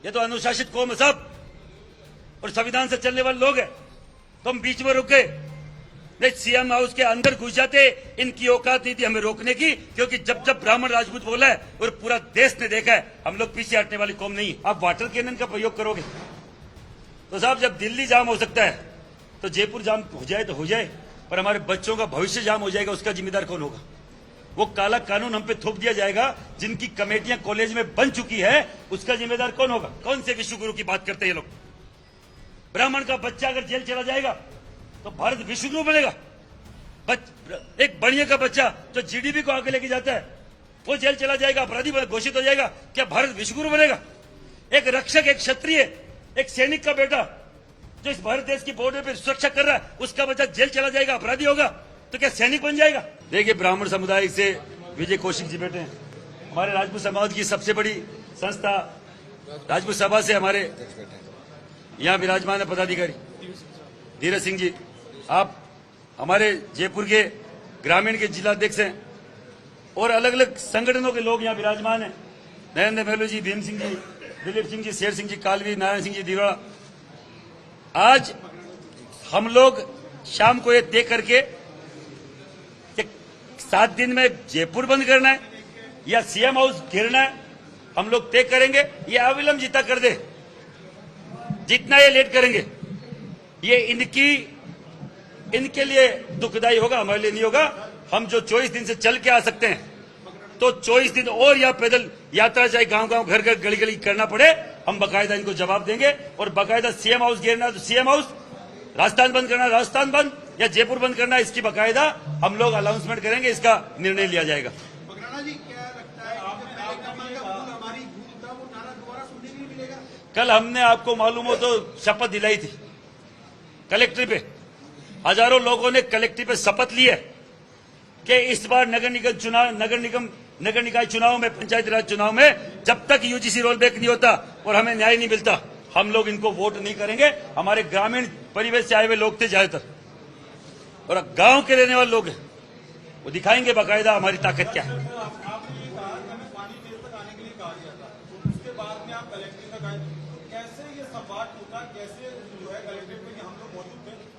ये तो अनुशासित कौम है साहब, और संविधान से चलने वाले लोग हैं। तो हम बीच में रुक गए, नहीं सीएम हाउस के अंदर घुस जाते। इनकी औकात नहीं थी हमें रोकने की, क्योंकि जब जब ब्राह्मण राजपूत बोला है और पूरा देश ने देखा है, हम लोग पीछे हटने वाली कौम नहीं। आप वाटर कैनन का प्रयोग करोगे तो साहब जब दिल्ली जाम हो सकता है तो जयपुर जाम हो जाए तो हो जाए, पर हमारे बच्चों का भविष्य जाम हो जाएगा, उसका जिम्मेदार कौन होगा? वो काला कानून हम पे थोप दिया जाएगा, जिनकी कमेटियां कॉलेज में बन चुकी है, उसका जिम्मेदार कौन होगा? कौन से विश्वगुरु की बात करते हैं ये लोग? ब्राह्मण का बच्चा अगर जेल चला जाएगा तो भारत विश्वगुरु बनेगा? एक बढ़िया का बच्चा जो जीडीपी को आगे लेके जाता है वो जेल चला जाएगा, अपराधी घोषित हो जाएगा, क्या भारत विश्वगुरु बनेगा? एक रक्षक, एक क्षत्रिय, एक सैनिक का बेटा जो इस भारत देश की बॉर्डर पर सुरक्षा कर रहा है, उसका बच्चा जेल चला जाएगा, अपराधी होगा, तो क्या सैनिक बन जाएगा? देखिए, ब्राह्मण समुदाय से विजय कौशिक जी बैठे हैं, हमारे राजपूत समाज की सबसे बड़ी संस्था राजपूत सभा से हमारे यहाँ विराजमान है पदाधिकारी धीरज सिंह जी। आप हमारे जयपुर के ग्रामीण के जिलाध्यक्ष हैं और अलग अलग संगठनों के लोग यहाँ विराजमान हैं। नरेंद्र महलू जी, भीम सिंह जी, दिलीप सिंह जी, शेर सिंह जी कालवी, नारायण सिंह जी दिवाड़ा। आज हम लोग शाम को ये तय करके 7 दिन में जयपुर बंद करना है या सीएम हाउस घेरना है, हम लोग तय करेंगे। ये अविलंब जितना कर दे, जितना ये लेट करेंगे ये इनके लिए दुखदायी होगा, हमारे लिए नहीं होगा। हम जो 24 दिन से चल के आ सकते हैं तो 24 दिन और या पैदल यात्रा चाहे गांव गांव घर घर गली गली करना पड़े, हम बकायदा इनको जवाब देंगे। और बकायदा सीएम हाउस घेरना तो सीएम हाउस, राजस्थान बंद करना राजस्थान बंद, या जयपुर बंद करना, इसकी बकायदा हम लोग अनाउंसमेंट करेंगे, इसका निर्णय लिया जाएगा। कल हमने आपको मालूम हो तो शपथ दिलाई थी कलेक्ट्री पे, हजारों लोगों ने कलेक्ट्री पे शपथ ली है कि इस बार नगर निकाय चुनाव में, पंचायती राज चुनाव में जब तक यूजीसी रोल बैक नहीं होता और हमें न्याय नहीं मिलता, हम लोग इनको वोट नहीं करेंगे। हमारे ग्रामीण परिवेश से आए हुए लोग थे ज्यादातर, और गांव के रहने वाले लोग हैं, वो दिखाएंगे बकायदा हमारी ताकत क्या है।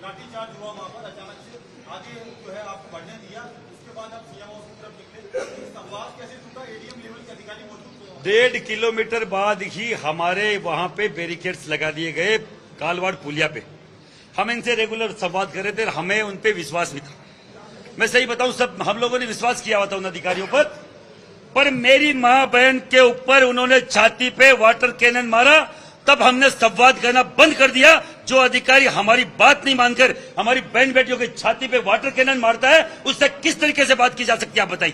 लाठीचार्ज हुआ वहां पर, अचानक से आगे जो है आपको बढ़ने दिया, उसके बाद आप सीएम हाउस की तरफ निकले, संवाद कैसे टूटा? एडीएम लेवल के अधिकारी मौजूद थे। 1.5 किलोमीटर बाद ही हमारे वहां पे बैरिकेड्स लगा दिए गए कालवाड़ पुलिया पे। हम इनसे रेगुलर संवाद कर रहे थे, हमें उन पे विश्वास नहीं था। मैं सही बताऊं, सब हम लोगों ने विश्वास किया हुआ था उन अधिकारियों पर मेरी मां बहन के ऊपर उन्होंने छाती पे वाटर कैनन मारा, तब हमने संवाद करना बंद कर दिया। जो अधिकारी हमारी बात नहीं मानकर हमारी बहन बेटियों की छाती पे वाटर कैनन मारता है, उससे किस तरीके से बात की जा सकती है, आप बताइए।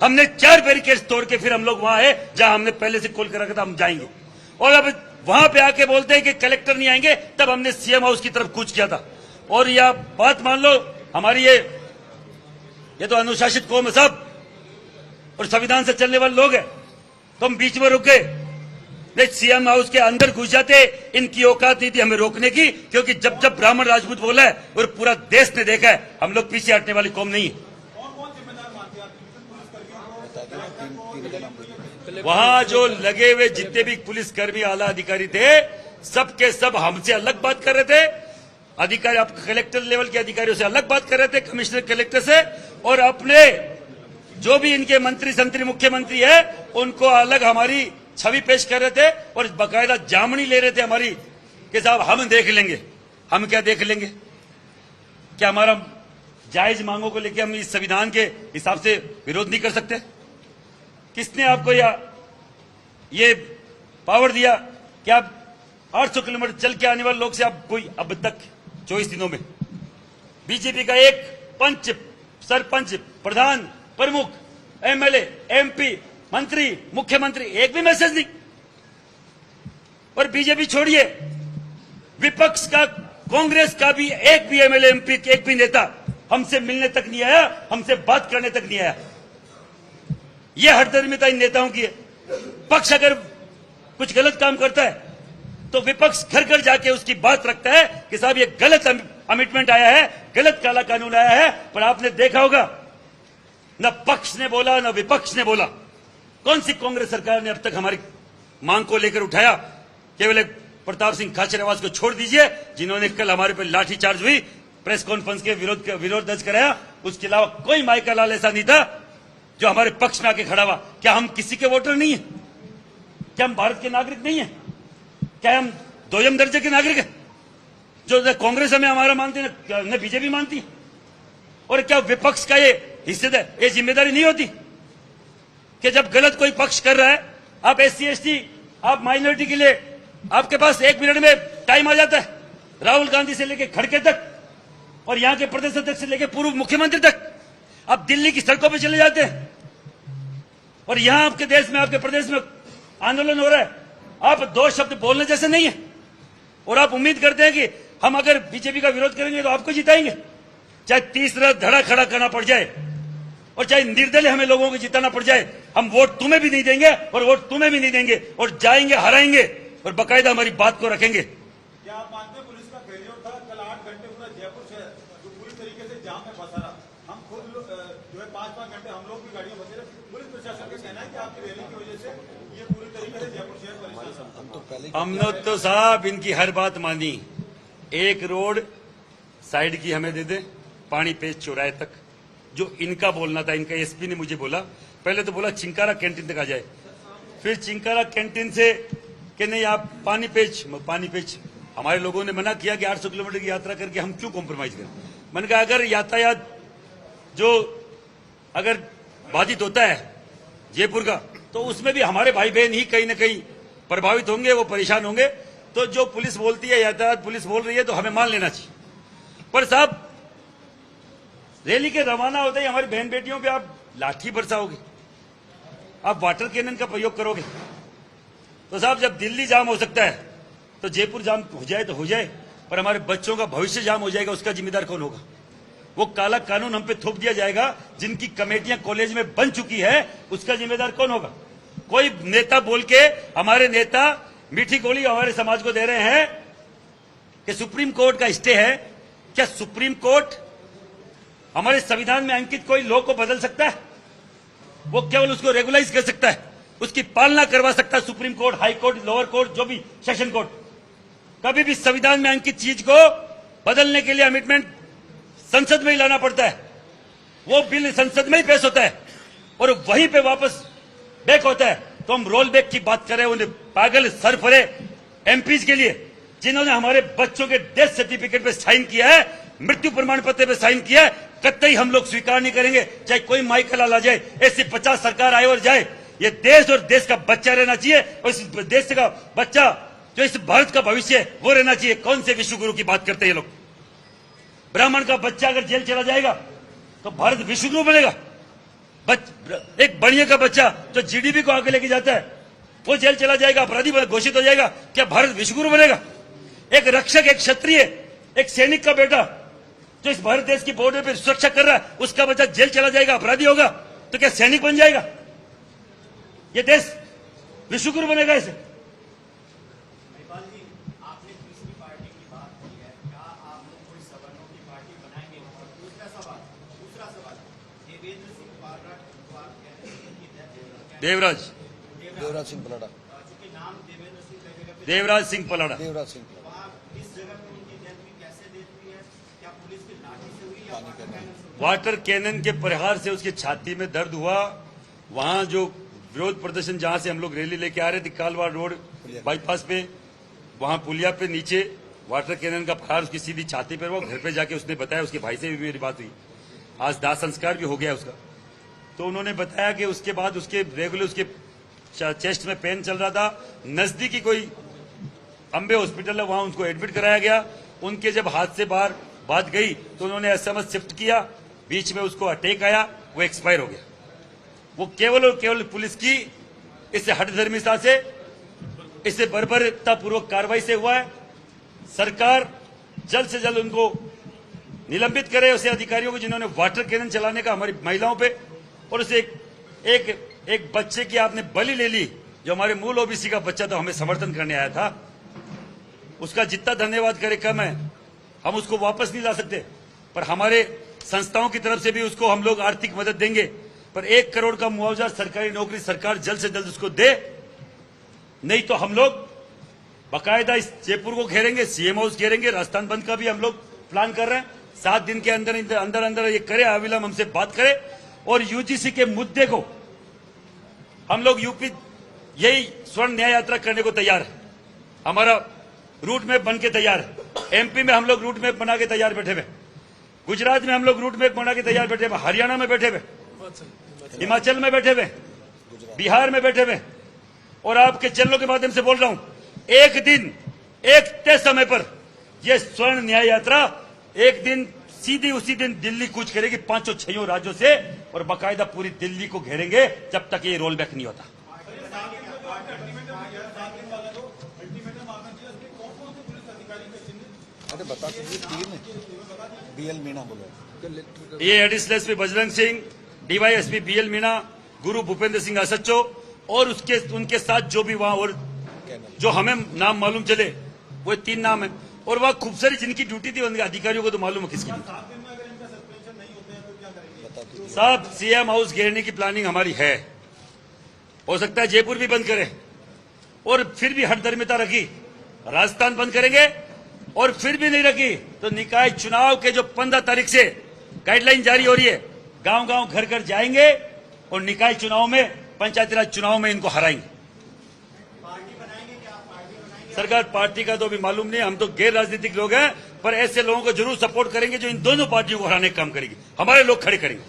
हमने 4 बैरिकेड्स तोड़ के फिर हम लोग वहां है जहां हमने पहले से खोल कर रखा था, हम जाएंगे। और अब वहां पे आके बोलते हैं कि कलेक्टर नहीं आएंगे, तब हमने सीएम हाउस की तरफ कूच किया था। और यह बात मान लो, हमारी ये तो अनुशासित कौम है साहब, और संविधान से चलने वाले लोग हैं। तो हम बीच में रुक गए, नहीं सीएम हाउस के अंदर घुस जाते। इनकी औकात नहीं थी हमें रोकने की, क्योंकि जब जब ब्राह्मण राजपूत बोला है और पूरा देश ने देखा है, हम लोग पीछे हटने वाली कौम नहीं है। वहां जो लगे हुए जितने भी पुलिसकर्मी, आला अधिकारी थे, सबके सब हमसे अलग बात कर रहे थे। अधिकारी, आप कलेक्टर लेवल के अधिकारियों से अलग बात कर रहे थे, कमिश्नर कलेक्टर से, और अपने जो भी इनके मंत्री संतरी मुख्यमंत्री है उनको अलग हमारी छवि पेश कर रहे थे और बकायदा जामनी ले रहे थे हमारी कि साहब हम देख लेंगे। हम क्या देख लेंगे? क्या हमारा जायज मांगों को लेकर हम इस संविधान के हिसाब से विरोध नहीं कर सकते? किसने आपको ये पावर दिया कि आप 800 किलोमीटर चल के आने वाले लोग से आप कोई अब तक 24 दिनों में बीजेपी का एक पंच, सरपंच, प्रधान, प्रमुख, एमएलए, एमपी, मंत्री, मुख्यमंत्री, एक भी मैसेज नहीं। और बीजेपी छोड़िए, विपक्ष का, कांग्रेस का भी एक भी एमएलए, एमपी, एक भी नेता हमसे मिलने तक नहीं आया, हमसे बात करने तक नहीं आया। यह हठधर्मिता इन नेताओं की है। पक्ष अगर कुछ गलत काम करता है तो विपक्ष घर घर जाके उसकी बात रखता है कि साहब ये गलत अमिटमेंट आया है, गलत काला कानून आया है। पर आपने देखा होगा, न पक्ष ने बोला न विपक्ष ने बोला। कौन सी कांग्रेस सरकार ने अब तक हमारी मांग को लेकर उठाया, केवल एक प्रताप सिंह खाचरियावास को छोड़ दीजिए, जिन्होंने कल हमारे पर लाठीचार्ज हुई, प्रेस कॉन्फ्रेंस के विरोध दर्ज कराया। उसके अलावा कोई माइकल लाल ऐसा नहीं था जो हमारे पक्ष में आके खड़ा हुआ। क्या हम किसी के वोटर नहीं है? क्या हम भारत के नागरिक नहीं है? क्या हम दोयम दर्जे के नागरिक हैं? जो न कांग्रेस हमें हमारा मानती है, न बीजेपी मानती है। और क्या विपक्ष का ये हिस्सेदार, ये जिम्मेदारी नहीं होती कि जब गलत कोई पक्ष कर रहा है, आप SC ST, आप माइनॉरिटी के लिए आपके पास 1 मिनट में टाइम आ जाता है। राहुल गांधी से लेकर खड़गे तक और यहां के प्रदेश अध्यक्ष से लेकर पूर्व मुख्यमंत्री तक आप दिल्ली की सड़कों पर चले जाते हैं और यहां आपके देश में, आपके प्रदेश में आंदोलन हो रहा है। आप 2 शब्द बोलने जैसे नहीं है और आप उम्मीद करते हैं कि हम अगर बीजेपी का विरोध करेंगे तो आपको जिताएंगे, चाहे तीसरा धड़ा खड़ा करना पड़ जाए और चाहे निर्दलीय हमें लोगों को जिताना पड़ जाए। हम वोट तुम्हें भी नहीं देंगे और वोट तुम्हें भी नहीं देंगे और जाएंगे, हराएंगे और बाकायदा हमारी बात को रखेंगे। क्या आप मानते हैं पुलिस का फेलियर था? कल 8 घंटे पूरा जयपुर शहर जो पूरी तरीके से जाम में फंसा रहा, हम खुद जो है 5-5 घंटे हम लोग भी गाड़ियों में फंसे रहे। पुलिस प्रशासन का कहना है कि आपकी रैली की वजह से ये पूरी तरीके से जयपुर शहर परेशान। हमने तो साहब इनकी हर बात मानी। एक रोड साइड की हमें दे दे, पानी पेज चौराहे तक, जो इनका बोलना था। इनका SP ने मुझे बोला, पहले तो बोला चिंकारा कैंटीन तक आ जाए, फिर चिंकारा कैंटीन से कि नहीं आप पानी पेज। हमारे लोगों ने मना किया कि 800 किलोमीटर की यात्रा करके हम क्यों कॉम्प्रोमाइज करें। मैंने कहा अगर यातायात जो अगर बाधित होता है जयपुर का, तो उसमें भी हमारे भाई बहन ही कहीं ना कहीं प्रभावित होंगे, वो परेशान होंगे। तो जो पुलिस बोलती है, यातायात पुलिस बोल रही है, तो हमें मान लेना चाहिए। पर साहब रैली के रवाना होते ही हमारी बहन बेटियों पे आप लाठी बरसाओगे, आप वाटर कैनन का प्रयोग करोगे, तो साहब जब दिल्ली जाम हो सकता है तो जयपुर जाम हो जाए तो हो जाए, पर हमारे बच्चों का भविष्य जाम हो जाएगा, उसका जिम्मेदार कौन होगा? वो काला कानून हम पे थोप दिया जाएगा, जिनकी कमेटियां कॉलेज में बन चुकी है, उसका जिम्मेदार कौन होगा? कोई नेता बोल के, हमारे नेता मीठी गोली हमारे समाज को दे रहे हैं कि सुप्रीम कोर्ट का स्टे है। क्या सुप्रीम कोर्ट हमारे संविधान में अंकित कोई लॉ को बदल सकता है? वो केवल उसको रेगुलाइज कर सकता है, उसकी पालना करवा सकता है supreme court, high court, lower court, जो भी सेशन कोर्ट। कभी भी संविधान में अंकित चीज को बदलने के लिए अमेंडमेंट संसद में ही लाना पड़ता है। वो बिल संसद में ही पेश होता है और वहीं पे वापस बैक होता है। तो हम रोल बैक की बात कर रहे हैं उन्हें पागल सरफरे MPs के लिए, जिन्होंने हमारे बच्चों के डेथ सर्टिफिकेट पे साइन किया है, मृत्यु प्रमाण पत्र पे साइन किया है। कतई हम लोग स्वीकार नहीं करेंगे, चाहे कोई माइकल लाल आ जाए, ऐसी 50 सरकार आए और जाए। ये देश और देश का बच्चा रहना चाहिए और इस देश का बच्चा जो इस भारत का भविष्य है वो रहना चाहिए। कौन से विश्व गुरु की बात करते हैं ये लोग? ब्राह्मण का बच्चा अगर जेल चला जाएगा तो भारत विश्व गुरु बनेगा? एक बढ़िया का बच्चा जो GDP को आगे लेके जाता है वो जेल चला जाएगा, अपराधी घोषित हो जाएगा, क्या भारत विश्व गुरु बनेगा? एक रक्षक, एक क्षत्रिय, एक सैनिक का बेटा जो इस भारत देश की बॉर्डर पर सुरक्षा कर रहा है, उसका बच्चा जेल चला जाएगा, अपराधी होगा, तो क्या सैनिक बन जाएगा? ये देश विश्व गुरु बनेगा इसे? नेपाल जी, आपने तीसरी पार्टी की बात की है, क्या आप लोग कोई सवर्णों की पार्टी बनाएंगे? और दूसरा सवाल, देवेंद्र सिंह पालड़ा देवराज सिंह पलाड़ा, चूंकि नाम देवेंद्र सिंह कई जगह पे देवराज सिंह पलाड़ा। देवराज सिंह वहाँ इस जगह पे उनकी डेथ भी कैसे डेथ हुई है? क्या पुलिस की लाठी से हुई या वाटर कैनन से हुई? वाटर कैनन के प्रहार से उसकी छाती में दर्द हुआ। वहां जो विरोध प्रदर्शन जहां से हम लोग रैली लेके आ रहे थे, कालवाड़ रोड बाईपास पे, वहां पुलिया पे नीचे वाटर कैनन का प्रहार उसकी सीधी छाती पर हुआ। घर पे जाके उसने बताया, उसके भाई से भी मेरी बात हुई, आज दाह संस्कार भी हो गया उसका। तो उन्होंने बताया कि उसके बाद उसके रेगुलर उसके चेस्ट में पेन चल रहा था। नजदीकी कोई अंबे हॉस्पिटल है, वहां उनको एडमिट कराया गया। उनके जब हाथ से बाहर बात गई तो उन्होंने SMS शिफ्ट किया, बीच में उसको अटैक आया, वो एक्सपायर हो गया। वो केवल और केवल पुलिस की इससे हठधर्मिता से, इससे बर्बरतापूर्वक कार्रवाई से हुआ है। सरकार जल्द से जल्द उनको निलंबित करे, उसे अधिकारियों को जिन्होंने वाटर कैनन चलाने का हमारी महिलाओं पे, और उसे एक बच्चे की आपने बलि ले ली, जो हमारे मूल OBC का बच्चा था, हमें समर्थन करने आया था। उसका जितना धन्यवाद करे कम है। हम उसको वापस नहीं ला सकते, पर हमारे संस्थाओं की तरफ से भी उसको हम लोग आर्थिक मदद देंगे। पर 1 करोड़ का मुआवजा, सरकारी नौकरी सरकार जल्द से जल्द उसको दे, नहीं तो हम लोग बाकायदा इस जयपुर को घेरेंगे, सीएम हाउस घेरेंगे, राजस्थान बंद का भी हम लोग प्लान कर रहे हैं। 7 दिन के अंदर ये करे, अविलंब हमसे बात करे। और यूजीसी के मुद्दे को हम लोग यूपी यही स्वर्ण न्याय यात्रा करने को तैयार है, हमारा रूट मैप बन के तैयार है। एमपी में हम लोग रूट मैप बना के तैयार बैठे हुए, गुजरात में हम लोग रूट मैप बना के तैयार बैठे हुए, हरियाणा में बैठे हुए, हिमाचल में बैठे हुए, बिहार में बैठे हुए। और आपके चैनलों के माध्यम से बोल रहा हूं, एक दिन एक तय समय पर यह स्वर्ण न्याय यात्रा एक दिन सीधी उसी दिन दिल्ली कूच करेगी 5-6 राज्यों से, और बाकायदा पूरी दिल्ली को घेरेंगे जब तक ये रोल बैक नहीं होता। अरे बता दीजिए, 3 बीएल मीणा बोलो। ये additional SP Bajrang Singh, DYSP BL Meena, Guru Bhupendra Singh असच्चो और उनके साथ जो भी वहां और जो हमें नाम मालूम चले वो 3 नाम है। और वह खूब सारी जिनकी ड्यूटी थी उनके अधिकारियों को तो मालूम है किसकी ड्यूटी। साहब, सीएम हाउस घेरने की प्लानिंग हमारी है। हो सकता है जयपुर भी बंद करें, और फिर भी हठधर्मिता रखी, राजस्थान बंद करेंगे, और फिर भी नहीं रखी तो निकाय चुनाव के जो 15 तारीख से गाइडलाइन जारी हो रही है, गांव गांव घर घर जाएंगे और निकाय चुनाव में, पंचायती राज चुनाव में इनको हराएंगे। सरकार पार्टी का तो अभी मालूम नहीं, हम तो गैर राजनीतिक लोग हैं, पर ऐसे लोगों को जरूर सपोर्ट करेंगे जो इन दोनों पार्टियों को हराने का काम करेगी। हमारे लोग खड़े करेंगे।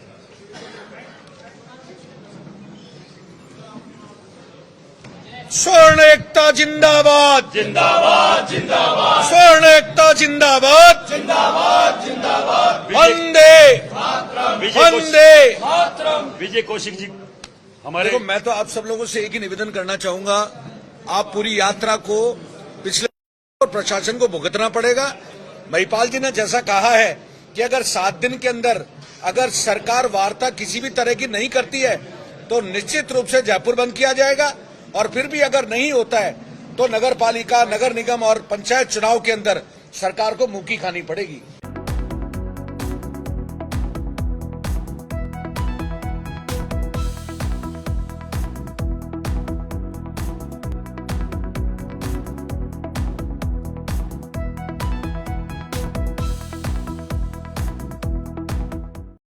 स्वर्ण एकता जिंदाबाद, जिंदाबाद जिंदाबाद, स्वर्ण एकता जिंदाबाद, जिंदाबाद जिंदाबाद। वंदे वंदे। विजय कौशिक जी हमारे। देखो, मैं तो आप सब लोगों से एक ही निवेदन करना चाहूंगा, आप पूरी यात्रा को पिछले और प्रशासन को भुगतना पड़ेगा। महिपाल जी ने जैसा कहा है कि अगर 7 दिन के अंदर अगर सरकार वार्ता किसी भी तरह की नहीं करती है तो निश्चित रूप से जयपुर बंद किया जाएगा, और फिर भी अगर नहीं होता है तो नगर पालिका, नगर निगम और पंचायत चुनाव के अंदर सरकार को मुंह की खानी पड़ेगी।